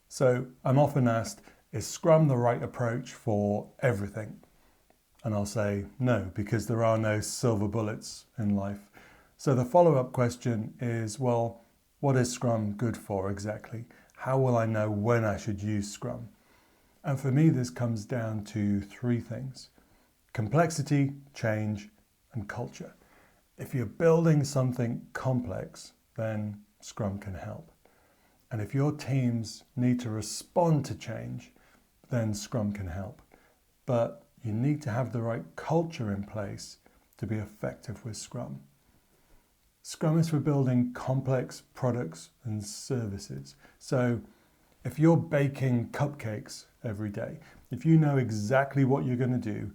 So I'm often asked, is Scrum the right approach for everything? And I'll say no, because there are no silver bullets in life. So the follow-up question is, well, what is Scrum good for exactly? How will I know when I should use Scrum? And for me, this comes down to three things: complexity, change, and culture. If you're building something complex, then Scrum can help. And if your teams need to respond to change, then Scrum can help. But you need to have the right culture in place to be effective with Scrum. Scrum is for building complex products and services. So if you're baking cupcakes every day, if you know exactly what you're going to do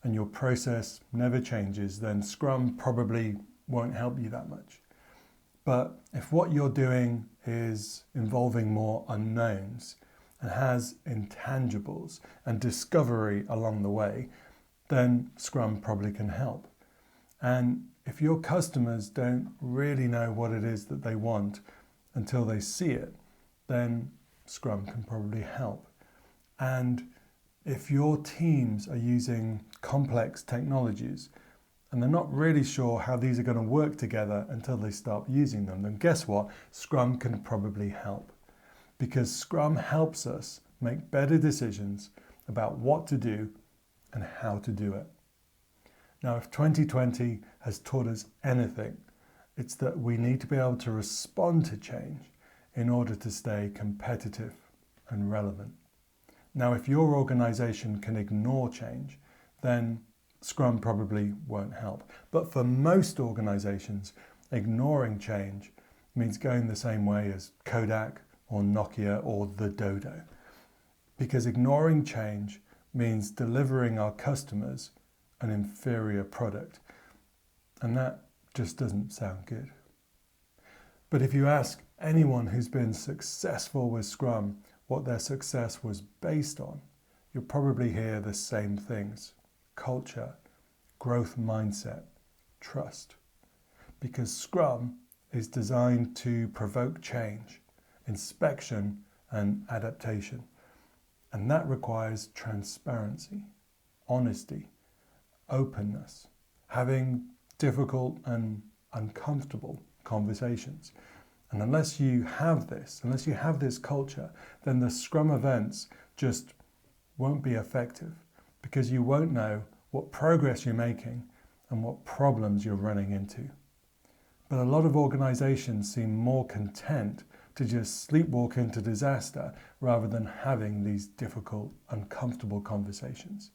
and your process never changes, then Scrum probably won't help you that much. But if what you're doing is involving more unknowns and has intangibles and discovery along the way, then Scrum probably can help. And if your customers don't really know what it is that they want until they see it, then Scrum can probably help. And if your teams are using complex technologies and they're not really sure how these are going to work together until they start using them, then guess what? Scrum can probably help. Because Scrum helps us make better decisions about what to do and how to do it. Now, if 2020 has taught us anything, it's that we need to be able to respond to change in order to stay competitive and relevant. Now, if your organization can ignore change, then Scrum probably won't help. But for most organizations, ignoring change means going the same way as Kodak or Nokia or the Dodo. Because ignoring change means delivering our customers an inferior product. And that just doesn't sound good. But if you ask anyone who's been successful with Scrum what their success was based on, you'll probably hear the same things: culture, growth mindset, trust. Because Scrum is designed to provoke change, inspection, and adaptation. And that requires transparency, honesty, openness, having difficult and uncomfortable conversations. And unless you have this culture, then the Scrum events just won't be effective, because you won't know what progress you're making and what problems you're running into. But a lot of organizations seem more content to just sleepwalk into disaster rather than having these difficult, uncomfortable conversations.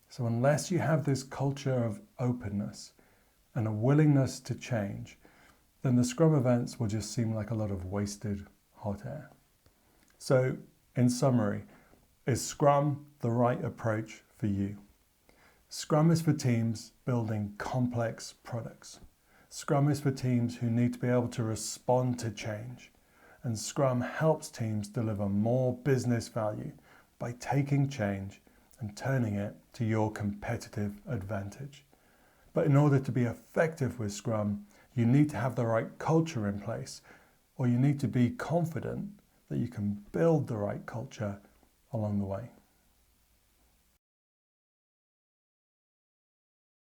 So unless you have this culture of openness and a willingness to change, then the Scrum events will just seem like a lot of wasted hot air. So, in summary, is Scrum the right approach for you? Scrum is for teams building complex products. Scrum is for teams who need to be able to respond to change. And Scrum helps teams deliver more business value by taking change and turning it to your competitive advantage. But in order to be effective with Scrum, you need to have the right culture in place, or you need to be confident that you can build the right culture along the way.